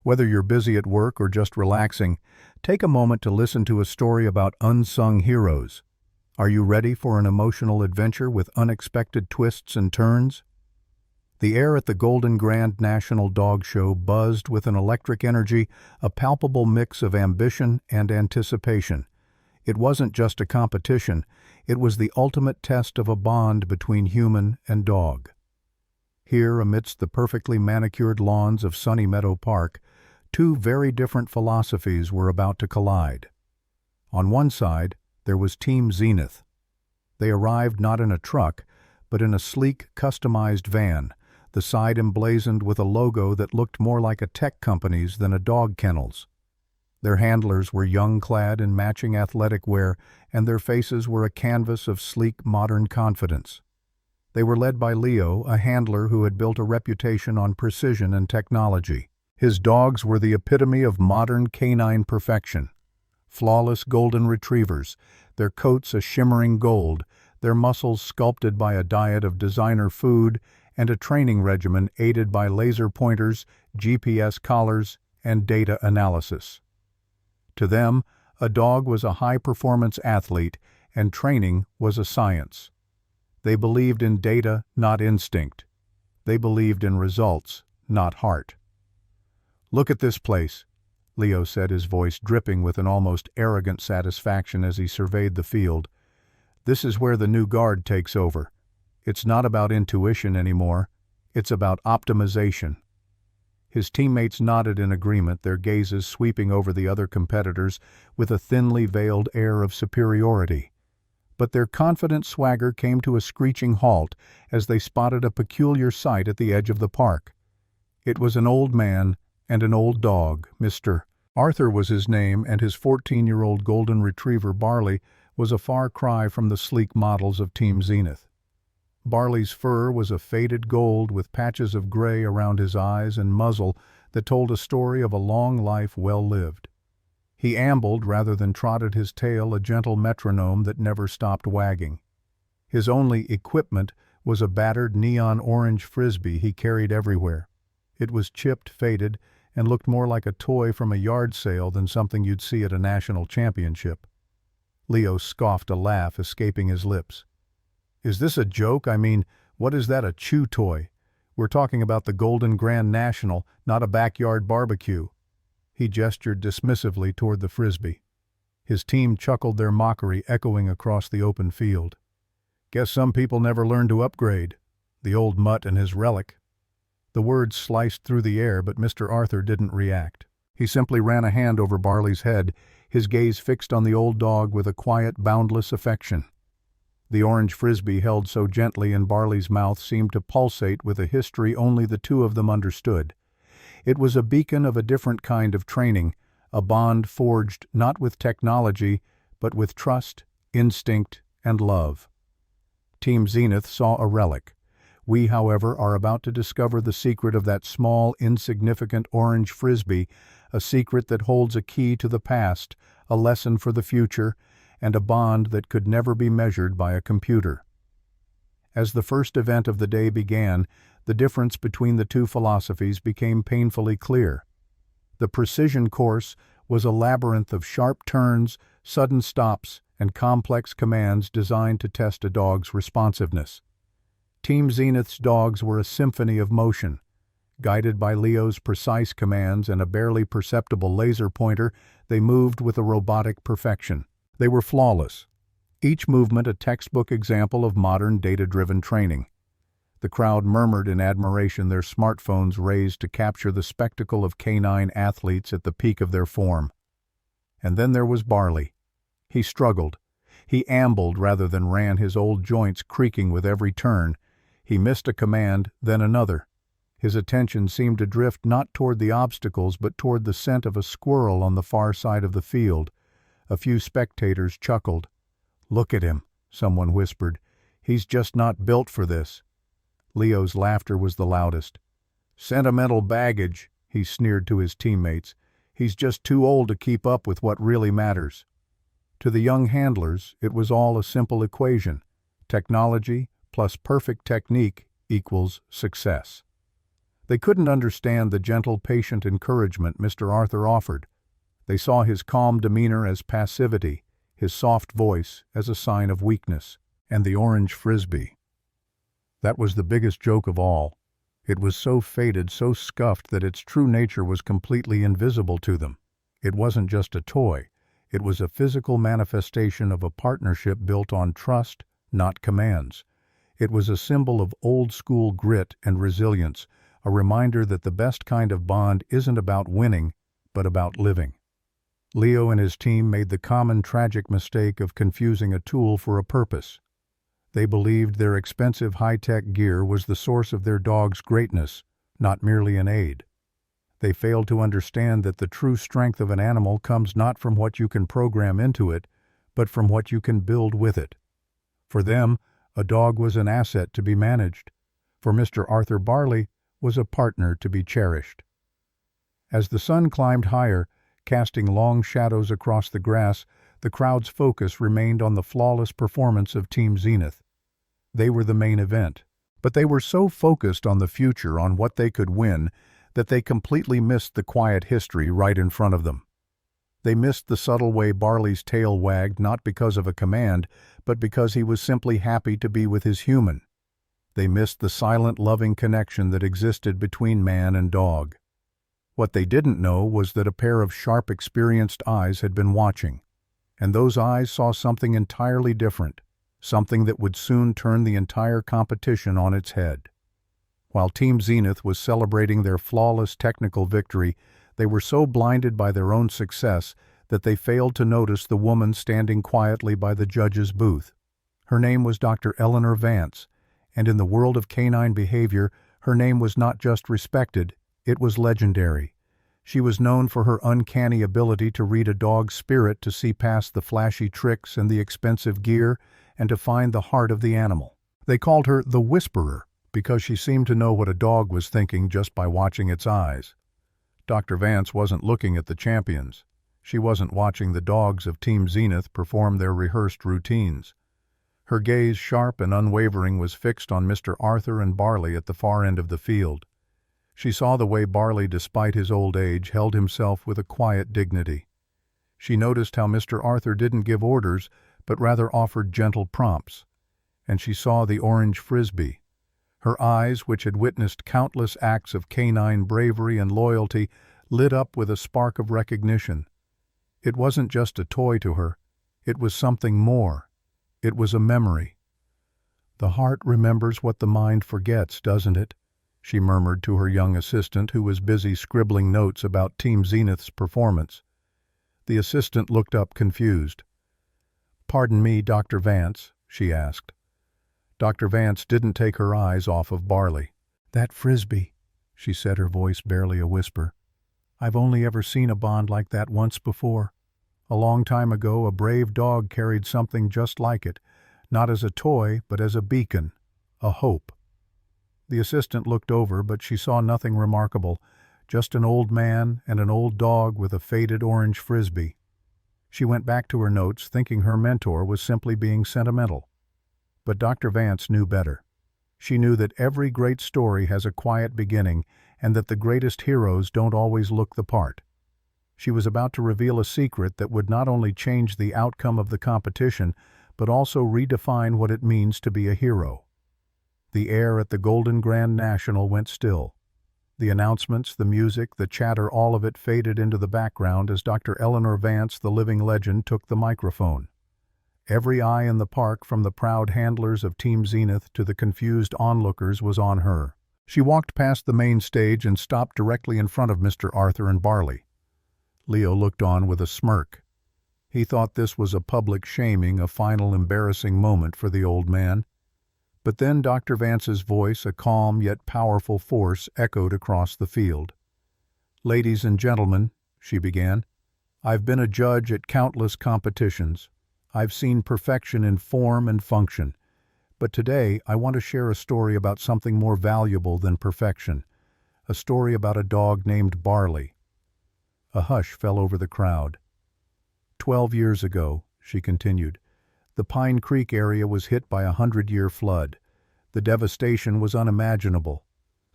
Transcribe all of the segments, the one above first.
Whether you're busy at work or just relaxing, take a moment to listen to a story about unsung heroes. Are you ready for an emotional adventure with unexpected twists and turns? The air at the Golden Grand National Dog Show buzzed with an electric energy, a palpable mix of ambition and anticipation. It wasn't just a competition, it was the ultimate test of a bond between human and dog. Here, amidst the perfectly manicured lawns of Sunny Meadow Park, two very different philosophies were about to collide. On one side, there was Team Zenith. They arrived not in a truck, but in a sleek, customized van, the side emblazoned with a logo that looked more like a tech company's than a dog kennel's. Their handlers were young-clad in matching athletic wear, and their faces were a canvas of sleek, modern confidence. They were led by Leo, a handler who had built a reputation on precision and technology. His dogs were the epitome of modern canine perfection. Flawless golden retrievers, their coats a shimmering gold, their muscles sculpted by a diet of designer food, and a training regimen aided by laser pointers, GPS collars, and data analysis. To them, a dog was a high-performance athlete, and training was a science. They believed in data, not instinct. They believed in results, not heart. "Look at this place," Leo said, his voice dripping with an almost arrogant satisfaction as he surveyed the field. "This is where the new guard takes over. It's not about intuition anymore. It's about optimization." His teammates nodded in agreement, their gazes sweeping over the other competitors with a thinly veiled air of superiority. But their confident swagger came to a screeching halt as they spotted a peculiar sight at the edge of the park. It was an old man and an old dog. Mr. Arthur was his name, and his 14-year-old golden retriever Barley was a far cry from the sleek models of Team Zenith. Barley's fur was a faded gold with patches of gray around his eyes and muzzle that told a story of a long life well lived. He ambled rather than trotted his tail, a gentle metronome that never stopped wagging. His only equipment was a battered neon orange Frisbee he carried everywhere. It was chipped, faded, and looked more like a toy from a yard sale than something you'd see at a national championship. Leo scoffed, a laugh escaping his lips. "Is this a joke? I mean, what is that, a chew toy? We're talking about the Golden Grand National, not a backyard barbecue." He gestured dismissively toward the Frisbee. His team chuckled, their mockery echoing across the open field. "Guess some people never learn to upgrade. The old mutt and his relic." The words sliced through the air, but Mr. Arthur didn't react. He simply ran a hand over Barley's head, his gaze fixed on the old dog with a quiet, boundless affection. The orange Frisbee held so gently in Barley's mouth seemed to pulsate with a history only the two of them understood. It was a beacon of a different kind of training, a bond forged not with technology, but with trust, instinct, and love. Team Zenith saw a relic. We, however, are about to discover the secret of that small, insignificant orange Frisbee, a secret that holds a key to the past, a lesson for the future, and a bond that could never be measured by a computer. As the first event of the day began, the difference between the two philosophies became painfully clear. The precision course was a labyrinth of sharp turns, sudden stops, and complex commands designed to test a dog's responsiveness. Team Zenith's dogs were a symphony of motion. Guided by Leo's precise commands and a barely perceptible laser pointer, they moved with a robotic perfection. They were flawless, each movement a textbook example of modern data-driven training. The crowd murmured in admiration, their smartphones raised to capture the spectacle of canine athletes at the peak of their form. And then there was Barley. He struggled. He ambled rather than ran, his old joints creaking with every turn. He missed a command, then another. His attention seemed to drift not toward the obstacles but toward the scent of a squirrel on the far side of the field. A few spectators chuckled. "Look at him," someone whispered. "He's just not built for this." Leo's laughter was the loudest. "Sentimental baggage," he sneered to his teammates. "He's just too old to keep up with what really matters." To the young handlers, it was all a simple equation. Technology plus perfect technique equals success. They couldn't understand the gentle, patient encouragement Mr. Arthur offered. They saw his calm demeanor as passivity, his soft voice as a sign of weakness. And the orange Frisbee. That was the biggest joke of all. It was so faded, so scuffed that its true nature was completely invisible to them. It wasn't just a toy. It was a physical manifestation of a partnership built on trust, not commands. It was a symbol of old-school grit and resilience, a reminder that the best kind of bond isn't about winning, but about living. Leo and his team made the common tragic mistake of confusing a tool for a purpose. They believed their expensive high-tech gear was the source of their dog's greatness, not merely an aid. They failed to understand that the true strength of an animal comes not from what you can program into it, but from what you can build with it. For them, a dog was an asset to be managed. For Mr. Arthur Barley, was a partner to be cherished. As the sun climbed higher, casting long shadows across the grass, the crowd's focus remained on the flawless performance of Team Zenith. They were the main event, but they were so focused on the future, on what they could win, that they completely missed the quiet history right in front of them. They missed the subtle way Barley's tail wagged, not because of a command, but because he was simply happy to be with his human. They missed the silent, loving connection that existed between man and dog. What they didn't know was that a pair of sharp, experienced eyes had been watching. And those eyes saw something entirely different, something that would soon turn the entire competition on its head. While Team Zenith was celebrating their flawless technical victory, they were so blinded by their own success that they failed to notice the woman standing quietly by the judge's booth. Her name was Dr. Eleanor Vance, and in the world of canine behavior, her name was not just respected, it was legendary. She was known for her uncanny ability to read a dog's spirit, to see past the flashy tricks and the expensive gear, and to find the heart of the animal. They called her the Whisperer, because she seemed to know what a dog was thinking just by watching its eyes. Dr. Vance wasn't looking at the champions. She wasn't watching the dogs of Team Zenith perform their rehearsed routines. Her gaze, sharp and unwavering, was fixed on Mr. Arthur and Barley at the far end of the field. She saw the way Barley, despite his old age, held himself with a quiet dignity. She noticed how Mr. Arthur didn't give orders, but rather offered gentle prompts. And she saw the orange Frisbee. Her eyes, which had witnessed countless acts of canine bravery and loyalty, lit up with a spark of recognition. It wasn't just a toy to her. It was something more. It was a memory. "The heart remembers what the mind forgets, doesn't it?" she murmured to her young assistant, who was busy scribbling notes about Team Zenith's performance. The assistant looked up confused. "Pardon me, Dr. Vance," she asked. Dr. Vance didn't take her eyes off of Barley. "That Frisbee," she said, her voice barely a whisper. "I've only ever seen a bond like that once before. A long time ago, a brave dog carried something just like it, not as a toy, but as a beacon, a hope." The assistant looked over, but she saw nothing remarkable, just an old man and an old dog with a faded orange Frisbee. She went back to her notes, thinking her mentor was simply being sentimental. But Dr. Vance knew better. She knew that every great story has a quiet beginning, and that the greatest heroes don't always look the part. She was about to reveal a secret that would not only change the outcome of the competition, but also redefine what it means to be a hero. The air at the Golden Grand National went still. The announcements, the music, the chatter, all of it faded into the background as Dr. Eleanor Vance, the living legend, took the microphone. Every eye in the park, from the proud handlers of Team Zenith to the confused onlookers, was on her. She walked past the main stage and stopped directly in front of Mr. Arthur and Barley. Leo looked on with a smirk. He thought this was a public shaming, a final embarrassing moment for the old man. But then Dr. Vance's voice, a calm yet powerful force, echoed across the field. "Ladies and gentlemen," she began, "I've been a judge at countless competitions. I've seen perfection in form and function. But today I want to share a story about something more valuable than perfection, a story about a dog named Barley." A hush fell over the crowd. 12 years ago," she continued, "the Pine Creek area was hit by a 100-year flood. The devastation was unimaginable.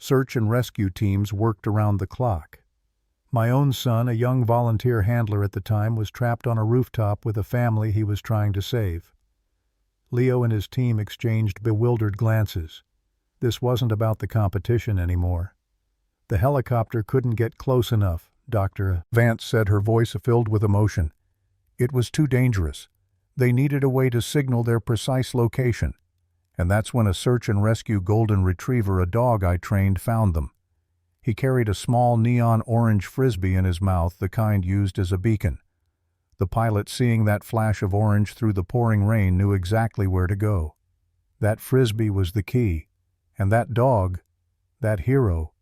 Search and rescue teams worked around the clock. My own son, a young volunteer handler at the time, was trapped on a rooftop with a family he was trying to save. Leo and his team exchanged bewildered glances. This wasn't about the competition anymore. The helicopter couldn't get close enough, Dr. Vance said, her voice filled with emotion. It was too dangerous. They needed a way to signal their precise location. And that's when a search and rescue golden retriever, a dog I trained, found them. He carried a small neon orange Frisbee in his mouth, the kind used as a beacon. The pilot, seeing that flash of orange through the pouring rain, knew exactly where to go. That Frisbee was the key. And that dog, that hero,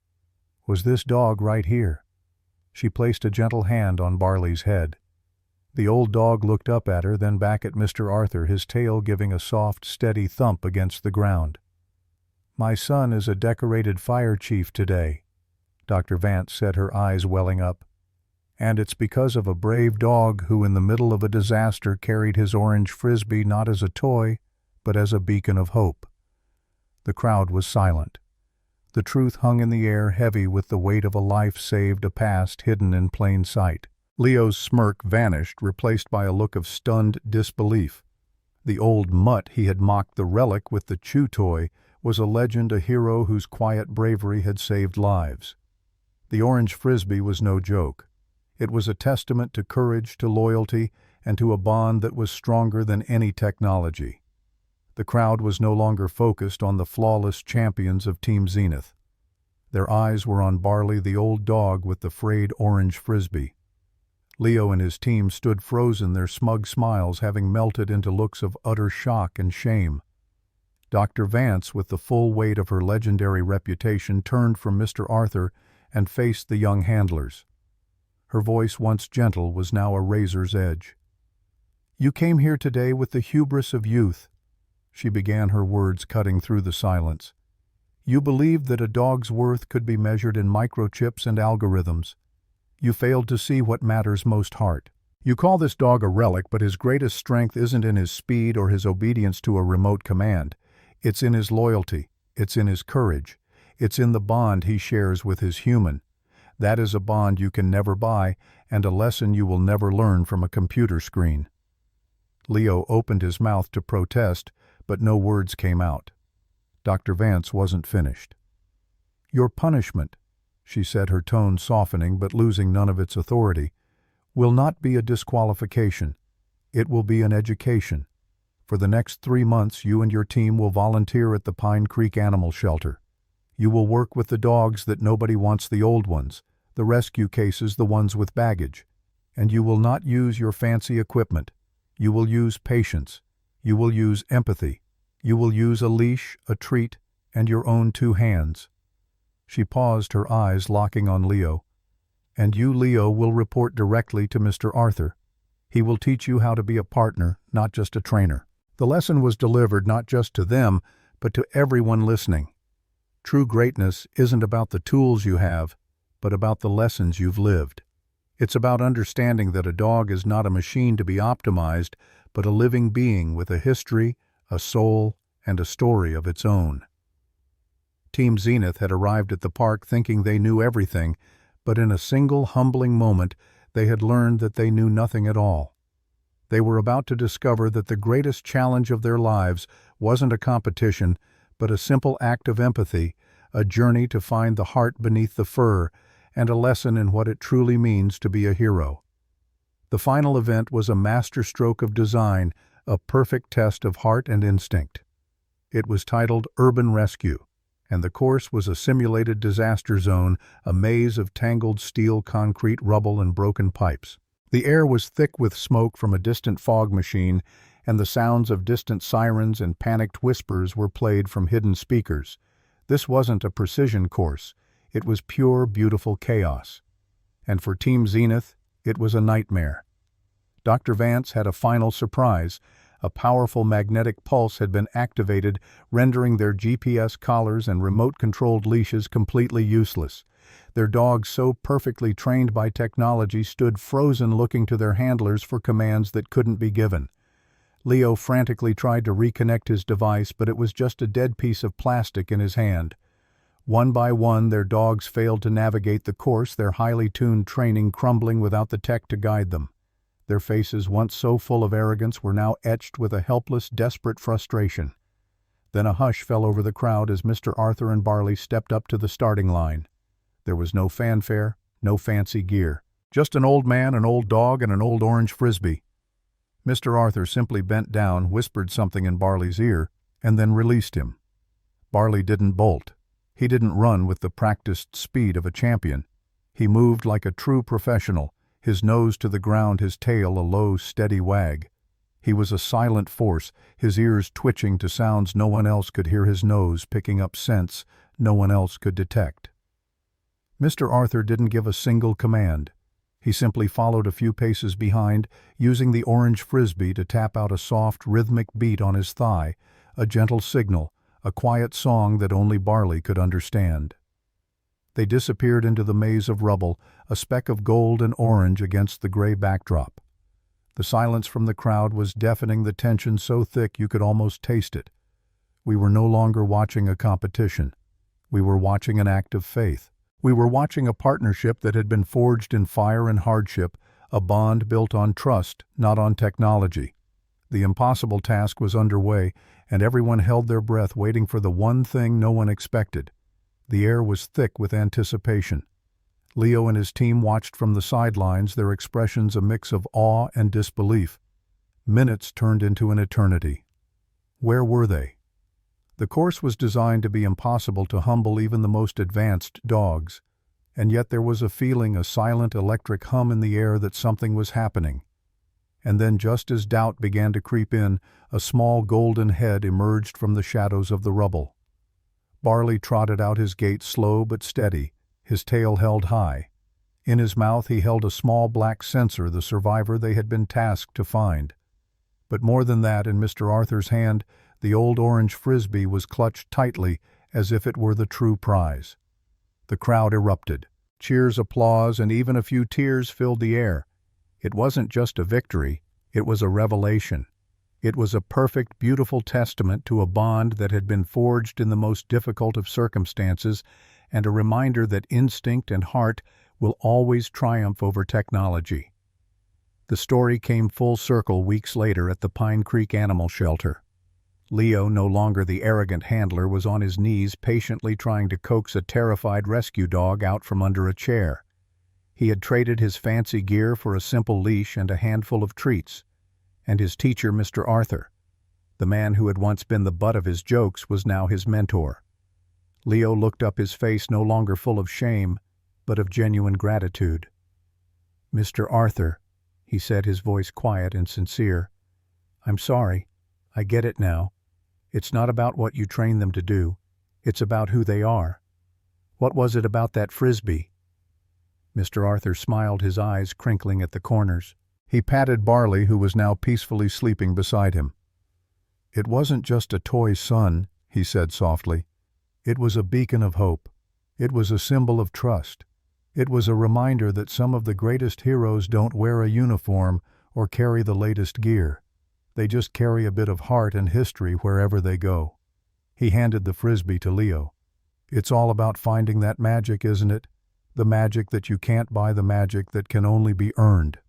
was this dog right here. She placed a gentle hand on Barley's head. The old dog looked up at her, then back at Mr. Arthur, his tail giving a soft, steady thump against the ground. "My son is a decorated fire chief today," Dr. Vance said, her eyes welling up. "And it's because of a brave dog who, in the middle of a disaster, carried his orange Frisbee not as a toy, but as a beacon of hope." The crowd was silent. The truth hung in the air, heavy with the weight of a life saved, a past hidden in plain sight. Leo's smirk vanished, replaced by a look of stunned disbelief. The old mutt he had mocked, the relic with the chew toy, was a legend, a hero whose quiet bravery had saved lives. The orange Frisbee was no joke. It was a testament to courage, to loyalty, and to a bond that was stronger than any technology. The crowd was no longer focused on the flawless champions of Team Zenith. Their eyes were on Barley, the old dog with the frayed orange Frisbee. Leo and his team stood frozen, their smug smiles having melted into looks of utter shock and shame. Dr. Vance, with the full weight of her legendary reputation, turned from Mr. Arthur and faced the young handlers. Her voice, once gentle, was now a razor's edge. "You came here today with the hubris of youth," she began, her words cutting through the silence. "You believed that a dog's worth could be measured in microchips and algorithms. You failed to see what matters most: heart. You call this dog a relic, but his greatest strength isn't in his speed or his obedience to a remote command. It's in his loyalty. It's in his courage. It's in the bond he shares with his human. That is a bond you can never buy, and a lesson you will never learn from a computer screen." Leo opened his mouth to protest, but no words came out. Dr. Vance wasn't finished. "Your punishment," she said, her tone softening but losing none of its authority, "will not be a disqualification. It will be an education. For the next 3 months, you and your team will volunteer at the Pine Creek Animal Shelter. You will work with the dogs that nobody wants, the old ones, the rescue cases, the ones with baggage. And you will not use your fancy equipment. You will use patience. You will use empathy. You will use a leash, a treat, and your own 2 hands. She paused, her eyes locking on Leo. "And you, Leo, will report directly to Mr. Arthur. He will teach you how to be a partner, not just a trainer." The lesson was delivered not just to them, but to everyone listening. True greatness isn't about the tools you have, but about the lessons you've lived. It's about understanding that a dog is not a machine to be optimized, but a living being with a history, a soul, and a story of its own. Team Zenith had arrived at the park thinking they knew everything, but in a single humbling moment they had learned that they knew nothing at all. They were about to discover that the greatest challenge of their lives wasn't a competition, but a simple act of empathy, a journey to find the heart beneath the fur, and a lesson in what it truly means to be a hero. The final event was a masterstroke of design, a perfect test of heart and instinct. It was titled Urban Rescue, and the course was a simulated disaster zone, a maze of tangled steel, concrete, rubble, and broken pipes. The air was thick with smoke from a distant fog machine, and the sounds of distant sirens and panicked whispers were played from hidden speakers. This wasn't a precision course. It was pure, beautiful chaos. And for Team Zenith, it was a nightmare. Dr. Vance had a final surprise. A powerful magnetic pulse had been activated, rendering their GPS collars and remote-controlled leashes completely useless. Their dogs, so perfectly trained by technology, stood frozen, looking to their handlers for commands that couldn't be given. Leo frantically tried to reconnect his device, but it was just a dead piece of plastic in his hand. One by one, their dogs failed to navigate the course, their highly tuned training crumbling without the tech to guide them. Their faces, once so full of arrogance, were now etched with a helpless, desperate frustration. Then a hush fell over the crowd as Mr. Arthur and Barley stepped up to the starting line. There was no fanfare, no fancy gear. Just an old man, an old dog, and an old orange Frisbee. Mr. Arthur simply bent down, whispered something in Barley's ear, and then released him. Barley didn't bolt. He didn't run with the practiced speed of a champion. He moved like a true professional, his nose to the ground, his tail a low, steady wag. He was a silent force, his ears twitching to sounds no one else could hear, his nose picking up scents no one else could detect. Mr. Arthur didn't give a single command. He simply followed a few paces behind, using the orange Frisbee to tap out a soft, rhythmic beat on his thigh, a gentle signal, a quiet song that only Barley could understand. They disappeared into the maze of rubble, a speck of gold and orange against the gray backdrop. The silence from the crowd was deafening, the tension so thick you could almost taste it. We were no longer watching a competition. We were watching an act of faith. We were watching a partnership that had been forged in fire and hardship, a bond built on trust, not on technology. The impossible task was underway, and everyone held their breath, waiting for the one thing no one expected. The air was thick with anticipation. Leo and his team watched from the sidelines, their expressions a mix of awe and disbelief. Minutes turned into an eternity. Where were they? The course was designed to be impossible, to humble even the most advanced dogs, and yet there was a feeling, a silent electric hum in the air that something was happening. And then, just as doubt began to creep in, a small golden head emerged from the shadows of the rubble. Barley trotted out his gait, slow but steady, his tail held high. In his mouth he held a small black censer, the survivor they had been tasked to find. But more than that, in Mr. Arthur's hand, the old orange Frisbee was clutched tightly, as if it were the true prize. The crowd erupted. Cheers, applause, and even a few tears filled the air. It wasn't just a victory, it was a revelation. It was a perfect, beautiful testament to a bond that had been forged in the most difficult of circumstances, and a reminder that instinct and heart will always triumph over technology. The story came full circle weeks later at the Pine Creek Animal Shelter. Leo, no longer the arrogant handler, was on his knees patiently trying to coax a terrified rescue dog out from under a chair. He had traded his fancy gear for a simple leash and a handful of treats. And his teacher, Mr. Arthur, the man who had once been the butt of his jokes, was now his mentor. Leo looked up, his face no longer full of shame, but of genuine gratitude. "Mr. Arthur," he said, his voice quiet and sincere, "I'm sorry. I get it now. It's not about what you train them to do. It's about who they are. What was it about that Frisbee?" Mr. Arthur smiled, his eyes crinkling at the corners. He patted Barley, who was now peacefully sleeping beside him. "It wasn't just a toy, son," he said softly. "It was a beacon of hope. It was a symbol of trust. It was a reminder that some of the greatest heroes don't wear a uniform or carry the latest gear. They just carry a bit of heart and history wherever they go." He handed the Frisbee to Leo. "It's all about finding that magic, isn't it? The magic that you can't buy, the magic that can only be earned."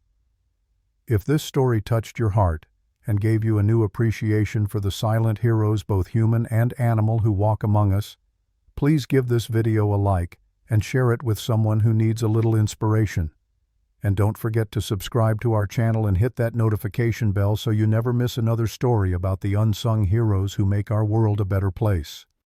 If this story touched your heart and gave you a new appreciation for the silent heroes, both human and animal, who walk among us, please give this video a like and share it with someone who needs a little inspiration. And don't forget to subscribe to our channel and hit that notification bell so you never miss another story about the unsung heroes who make our world a better place.